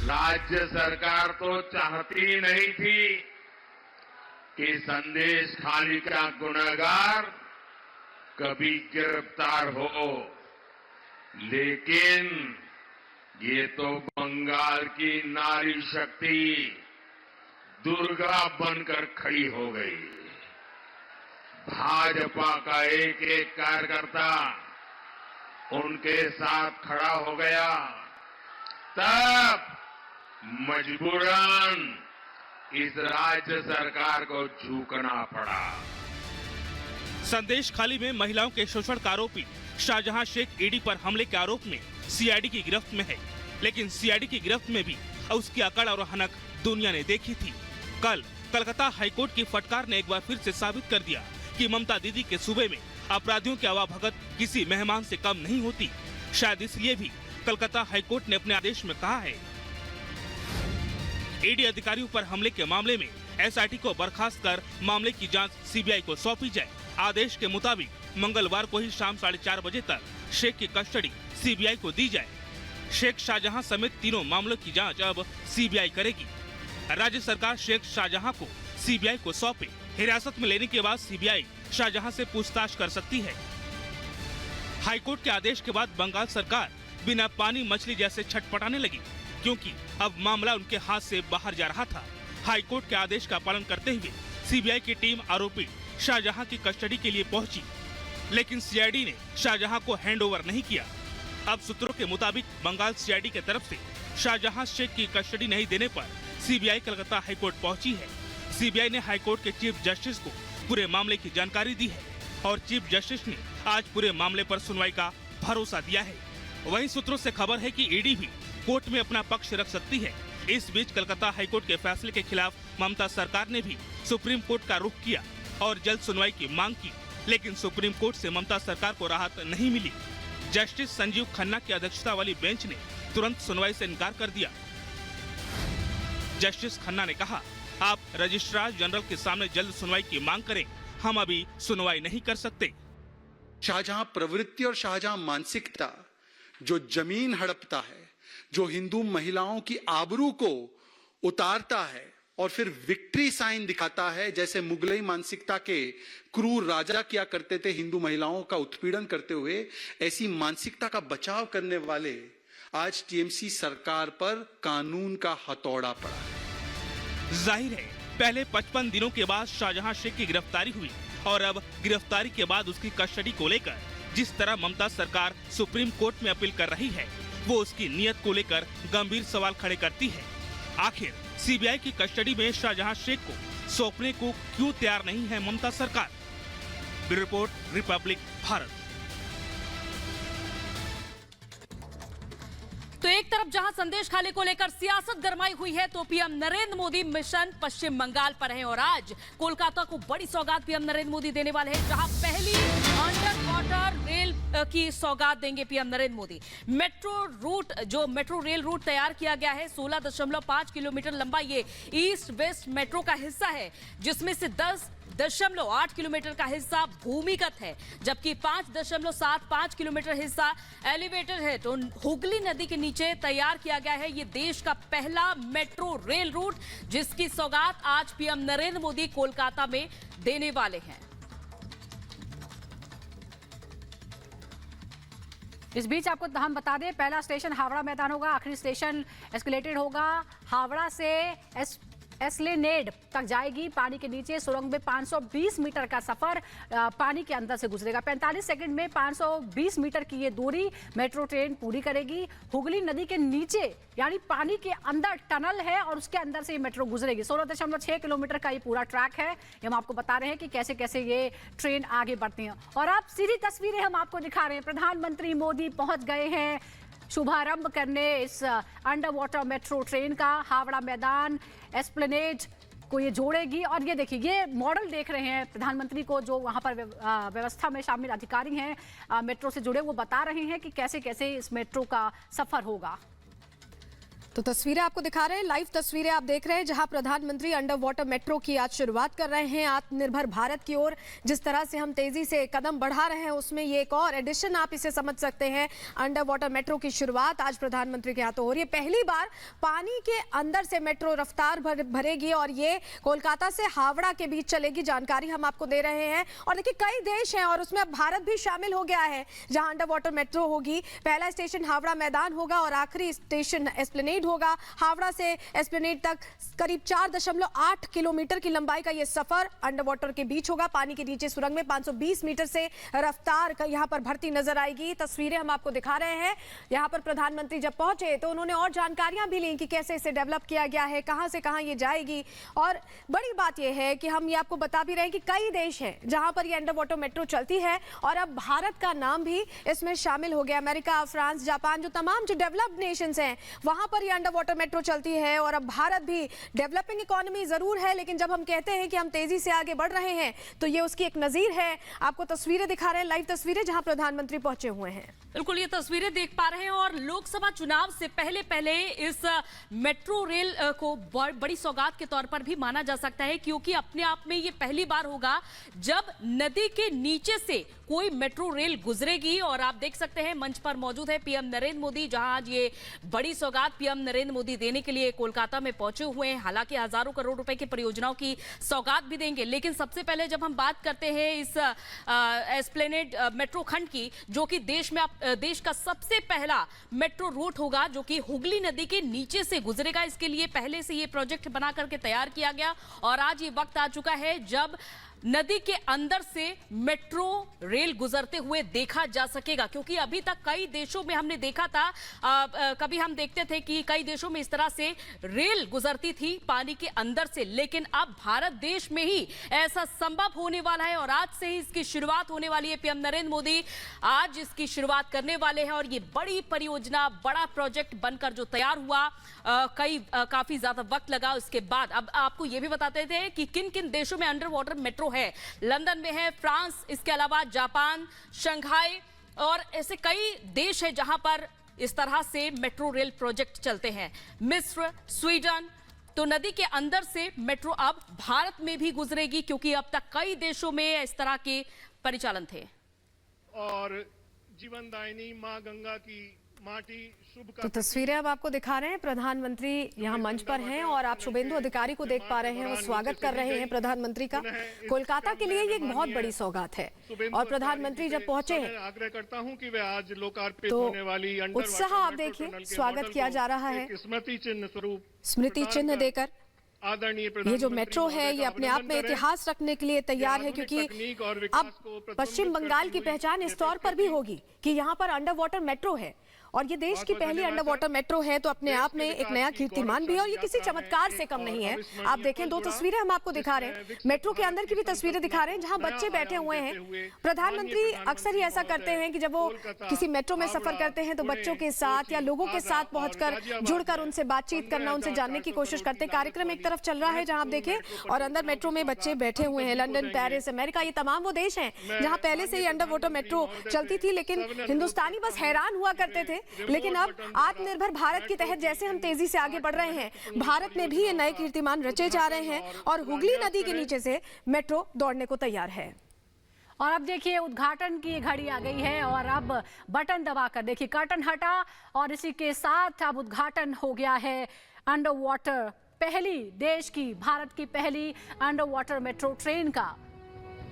राज्य सरकार तो चाहती नहीं थी कि संदेश खाली का गुनहगार कभी गिरफ्तार हो, लेकिन ये तो बंगाल की नारी शक्ति दुर्गा बनकर खड़ी हो गई। भाजपा का एक एक कार्यकर्ता उनके साथ खड़ा हो गया, तब मजबूरन इस राज्य सरकार को झुकना पड़ा। संदेश खाली में महिलाओं के शोषण का आरोपी शाहजहां शेख ईडी पर हमले के आरोप में सीआईडी की गिरफ्त में है, लेकिन सीआईडी की गिरफ्त में भी उसकी अकड़ और हनक दुनिया ने देखी थी। कल कलकत्ता हाईकोर्ट की फटकार ने एक बार फिर से साबित कर दिया कि ममता दीदी के सूबे में अपराधियों की आवाभगत किसी मेहमान से कम नहीं होती। शायद इसलिए भी कलकत्ता हाईकोर्ट ने अपने आदेश में कहा है, ईडी अधिकारियों पर हमले के मामले में एसआईटी को बर्खास्त कर मामले की जांच सीबीआई को सौंपी जाए। आदेश के मुताबिक मंगलवार को ही शाम 4:30 बजे तक शेख की कस्टडी सीबीआई को दी जाए। शेख शाहजहां समेत तीनों मामलों की जांच अब सीबीआई करेगी। राज्य सरकार शेख शाहजहां को सीबीआई को सौंपे। हिरासत में लेने के बाद सीबीआई शाहजहां से पूछताछ कर सकती है। हाईकोर्ट के आदेश के बाद बंगाल सरकार बिना पानी मछली जैसे छटपटाने लगी, क्योंकि अब मामला उनके हाथ से बाहर जा रहा था। हाईकोर्ट के आदेश का पालन करते हुए सीबीआई की टीम आरोपी शाहजहां की कस्टडी के लिए पहुंची, लेकिन सीआईडी ने शाहजहां को हैंडओवर नहीं किया। अब सूत्रों के मुताबिक बंगाल सीआईडी की तरफ से शाहजहां शेख की कस्टडी नहीं देने पर सीबीआई कलकत्ता हाईकोर्ट पहुंची है। सीबीआई ने हाईकोर्ट के चीफ जस्टिस को पूरे मामले की जानकारी दी है और चीफ जस्टिस ने आज पूरे मामले पर सुनवाई का भरोसा दिया है। वहीं सूत्रों से खबर है कि ईडी भी कोर्ट में अपना पक्ष रख सकती है। इस बीच कलकत्ता हाईकोर्ट के फैसले के खिलाफ ममता सरकार ने भी सुप्रीम कोर्ट का रुख किया और जल्द सुनवाई की मांग की, लेकिन सुप्रीम कोर्ट से ममता सरकार को राहत नहीं मिली। जस्टिस संजीव खन्ना की अध्यक्षता वाली बेंच ने तुरंत सुनवाई से इनकार कर दिया। जस्टिस खन्ना ने कहा, आप रजिस्ट्रार जनरल के सामने जल्द सुनवाई की मांग करें, हम अभी सुनवाई नहीं कर सकते। शाहजहां प्रवृत्ति और शाहजहां मानसिकता जो जमीन हड़पता है, जो हिंदू महिलाओं की आबरू को उतारता है और फिर विक्ट्री साइन दिखाता है, जैसे मुगलई मानसिकता के क्रूर राजा किया करते थे हिंदू महिलाओं का उत्पीड़न करते हुए, ऐसी मानसिकता का बचाव करने वाले आज टीएमसी सरकार पर कानून का हथौड़ा पड़ा है। जाहिर है, पहले 55 दिनों के बाद शाहजहां शेख की गिरफ्तारी हुई और अब गिरफ्तारी के बाद उसकी कस्टडी को लेकर जिस तरह ममता सरकार सुप्रीम कोर्ट में अपील कर रही है, वो उसकी नीयत को लेकर गंभीर सवाल खड़े करती है। आखिर सीबीआई की कस्टडी में शाहजहां शेख को सौंपने को क्यों तैयार नहीं है ममता सरकार? Bureau report, Republic Bharat. तो एक तरफ जहां संदेश खाली को लेकर सियासत गरमाई हुई है, तो पीएम नरेंद्र मोदी मिशन पश्चिम बंगाल पर हैं और आज कोलकाता को बड़ी सौगात पीएम नरेंद्र मोदी देने वाले हैं, जहां पहली अंडर वाटर रेल की सौगात देंगे PM Narendra Modi. Metro rail route तैयार किया गया है। 16.5 किलोमीटर लंबा ये ईस्ट वेस्ट मेट्रो का हिस्सा है, जिसमें से 10.8 किलोमीटर का हिस्सा भूमिगत है, जबकि 5.75 किलोमीटर हिस्सा एलिवेटेड है। तो हुगली नदी के नीचे तैयार किया गया है ये देश का पहला मेट्रो रेल रूट, जिसकी सौगात आज पीएम नरेंद्र मोदी कोलकाता में देने वाले हैं। इस बीच आपको हम बता दें, पहला स्टेशन हावड़ा मैदान होगा, आखिरी स्टेशन एस्केलेटेड होगा। हावड़ा से एस्प्लेनेड तक जाएगी। पानी के नीचे सुरंग में 520 मीटर का सफर पानी के अंदर से गुजरेगा। 45 सेकंड में 520 मीटर की ये दूरी मेट्रो ट्रेन पूरी करेगी। हुगली नदी के नीचे यानी पानी के अंदर टनल है और उसके अंदर से ये मेट्रो गुजरेगी। 16.6 किलोमीटर का ये पूरा ट्रैक है। हम आपको बता रहे हैं कि कैसे कैसे ये ट्रेन आगे बढ़ती है। और अब सीधी तस्वीरें हम आपको दिखा रहे हैं। प्रधानमंत्री मोदी पहुंच गए हैं शुभारंभ करने इस अंडर वाटर मेट्रो ट्रेन का। हावड़ा मैदान एस्प्लेनेड को ये जोड़ेगी। और ये देखिए, ये मॉडल देख रहे हैं प्रधानमंत्री को, जो वहाँ पर व्यवस्था में शामिल अधिकारी हैं मेट्रो से जुड़े, वो बता रहे हैं कि कैसे कैसे इस मेट्रो का सफर होगा। तो तस्वीरें आपको दिखा रहे हैं, लाइव तस्वीरें आप देख रहे हैं जहां प्रधानमंत्री अंडर वाटर मेट्रो की आज शुरुआत कर रहे हैं। आत्मनिर्भर भारत की ओर जिस तरह से हम तेजी से कदम बढ़ा रहे हैं उसमें ये एक और एडिशन आप इसे समझ सकते हैं। अंडर वाटर मेट्रो की शुरुआत आज प्रधानमंत्री के हाथों हो रही है। पहली बार पानी के अंदर से मेट्रो रफ्तार भरेगी और ये कोलकाता से हावड़ा के बीच चलेगी। जानकारी हम आपको दे रहे हैं। और देखिए कई देश हैं और उसमें अब भारत भी शामिल हो गया है जहां अंडर वाटर मेट्रो होगी। पहला स्टेशन हावड़ा मैदान होगा और आखिरी स्टेशन एस्प्लेनेड होगा। हावड़ा से एस्प्लेनेड तक करीब 4.8 किलोमीटर की लंबाई का यह सफर अंडर वाटर के बीच होगा। पानी के नीचे सुरंग में 520 मीटर से रफ्तार का यहां पर भर्ती नजर आएगी। तस्वीरें हम आपको दिखा रहे हैं। यहां पर प्रधानमंत्री जब पहुंचे तो उन्होंने और जानकारियां भी ली कि कैसे इसे डेवलप किया गया है, कहां से कहां ये जाएगी। और बड़ी बात यह है कि हम ये आपको बता भी रहे हैं कि कई देश हैं जहां पर ये अंडर वाटर मेट्रो चलती है और अब भारत का नाम भी इसमें शामिल हो गया। अमेरिका, फ्रांस, जापान, जो तमाम जो डेवलप्ड नेशंस हैं वहां पर ये अंडर वाटर मेट्रो चलती है। और अब भारत भी डेवलपिंग इकोनॉमी जरूर है, लेकिन जब हम कहते हैं कि हम तेजी से आगे बढ़ रहे हैं तो ये उसकी एक नजीर है। आपको तस्वीरें दिखा रहे हैं, लाइव तस्वीरें जहां प्रधानमंत्री पहुंचे हुए हैं। बिल्कुल ये तस्वीरें देख पा रहे हैं। और लोकसभा चुनाव से पहले इस मेट्रो रेल को बड़ी सौगात के तौर पर भी माना जा सकता है, क्योंकि अपने आप में ये पहली बार होगा जब नदी के नीचे से कोई मेट्रो रेल गुजरेगी। और आप देख सकते हैं मंच पर मौजूद है पीएम नरेंद्र मोदी, जहां आज ये बड़ी सौगात पीएम नरेंद्र मोदी देने के लिए कोलकाता में पहुंचे हुए हैं। हालांकि हजारों करोड़ रुपए की परियोजनाओं की सौगात भी देंगे, लेकिन सबसे पहले जब हम बात करते हैं इस एस्प्लेनेड मेट्रो खंड की, जो कि देश का सबसे पहला मेट्रो रूट होगा जो कि हुगली नदी के नीचे से गुजरेगा। इसके लिए पहले से ये प्रोजेक्ट बना करके तैयार किया गया और आज ये वक्त आ चुका है जब नदी के अंदर से मेट्रो रेल गुजरते हुए देखा जा सकेगा। क्योंकि अभी तक कई देशों में हमने देखा था, कभी हम देखते थे कि कई देशों में इस तरह से रेल गुजरती थी पानी के अंदर से, लेकिन अब भारत देश में ही ऐसा संभव होने वाला है और आज से ही इसकी शुरुआत होने वाली है। पीएम नरेंद्र मोदी आज इसकी शुरुआत करने वाले हैं और ये बड़ी परियोजना, बड़ा प्रोजेक्ट बनकर जो तैयार हुआ, काफी ज्यादा वक्त लगा। उसके बाद अब आपको ये भी बताते थे कि किन किन देशों में अंडर वाटर मेट्रो है। लंदन में है, फ्रांस, इसके अलावा जापान, शंघाई और ऐसे कई देश है जहां पर इस तरह से मेट्रो रेल प्रोजेक्ट चलते हैं। मिस्र, स्वीडन। तो नदी के अंदर से मेट्रो अब भारत में भी गुजरेगी, क्योंकि अब तक कई देशों में इस तरह के परिचालन थे। और जीवनदायिनी मां गंगा की माटी शुभ का तो तस्वीरें अब आपको दिखा रहे हैं। प्रधानमंत्री यहाँ मंच पर हैं और आप शुभेंदु अधिकारी को देख पा रहे हैं, वो स्वागत कर रहे हैं प्रधानमंत्री का। कोलकाता के लिए ये एक बहुत बड़ी सौगात है और प्रधानमंत्री जब पहुंचे हैं आग्रह करता हूं कि वे आज लोकार्पित तो होने वाली उत्साह आप देखिए, स्वागत किया जा रहा है स्मृति चिन्ह स्वरूप, स्मृति चिन्ह देकर। आदरणीय ये जो मेट्रो है ये अपने आप में इतिहास रखने के लिए तैयार है, क्योंकि अब पश्चिम बंगाल की पहचान इस तौर पर भी होगी कि यहाँ पर अंडर वाटर मेट्रो है और ये देश की पहली अंडर वाटर मेट्रो है। तो अपने आप में एक नया कीर्तिमान भी है और ये किसी चमत्कार से कम नहीं है। आप देखें, दो तस्वीरें हम आपको दिखा रहे हैं, मेट्रो के अंदर की भी तस्वीरें दिखा रहे हैं जहां बच्चे बैठे हुए हैं। प्रधानमंत्री अक्सर ही ऐसा करते हैं कि जब वो किसी मेट्रो में सफर करते हैं तो बच्चों के साथ या लोगों के साथ पहुंचकर जुड़कर उनसे बातचीत करना, उनसे जानने की कोशिश करते हैं। कार्यक्रम एक तरफ चल रहा है जहां आप देखें और अंदर मेट्रो में बच्चे बैठे हुए हैं। लंदन, पेरिस, अमेरिका, ये तमाम वो देश हैं जहां पहले से ही अंडर वाटर मेट्रो चलती थी, लेकिन हिंदुस्तानी बस हैरान हुआ करते थे। लेकिन अब आत्मनिर्भर भारत के तहत जैसे हम तेजी से आगे बढ़ रहे हैं, भारत में भी ये नए कीर्तिमान रचे जा रहे हैं और हुगली नदी के नीचे से मेट्रो दौड़ने को तैयार है। और अब देखिए उद्घाटन की घड़ी आ गई है और अब बटन दबाकर देखिए कर्टन हटा और इसी के साथ अब उद्घाटन हो गया है अंडर वाटर पहली, देश की, भारत की पहली अंडर वाटर मेट्रो ट्रेन का।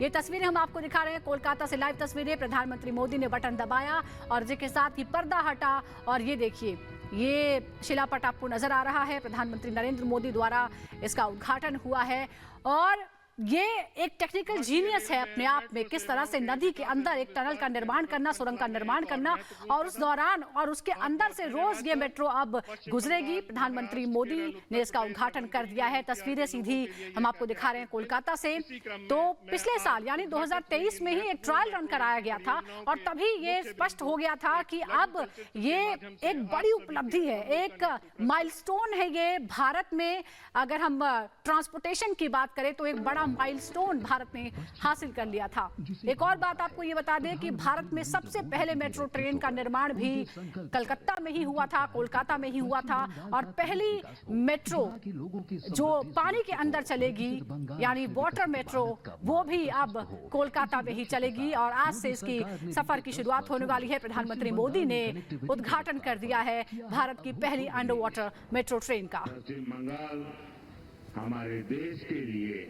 ये तस्वीरें हम आपको दिखा रहे हैं, कोलकाता से लाइव तस्वीरें। प्रधानमंत्री मोदी ने बटन दबाया और इसके साथ ही पर्दा हटा और ये देखिए ये शिलापट आपको नजर आ रहा है। प्रधानमंत्री नरेंद्र मोदी द्वारा इसका उद्घाटन हुआ है और ये एक टेक्निकल जीनियस है अपने आप में, किस तरह से नदी के अंदर एक टनल का निर्माण करना, सुरंग का निर्माण करना और उस दौरान और उसके अंदर से रोज ये मेट्रो अब गुजरेगी। प्रधानमंत्री मोदी ने इसका उद्घाटन कर दिया है। तस्वीरें सीधी हम आपको दिखा रहे हैं कोलकाता से। तो पिछले साल यानी 2023 में ही एक ट्रायल रन कराया गया था और तभी ये स्पष्ट हो गया था कि अब ये एक बड़ी उपलब्धि है, एक माइलस्टोन है ये भारत में। अगर हम ट्रांसपोर्टेशन की बात करें तो एक बड़ा बड़ा माइलस्टोन भारत ने हासिल कर लिया था। एक और बात आपको ये बता दें कि भारत में सबसे पहले मेट्रो ट्रेन का निर्माण भी कलकत्ता में ही हुआ था, कोलकाता में ही हुआ था, और पहली मेट्रो जो पानी के अंदर चलेगी यानी वाटर मेट्रो वो भी अब कोलकाता में ही चलेगी और आज से इसकी सफर की शुरुआत होने वाली है। प्रधानमंत्री मोदी ने उद्घाटन कर दिया है भारत की पहली अंडर वाटर मेट्रो ट्रेन का। पश्चिम बंगाल हमारे देश के लिए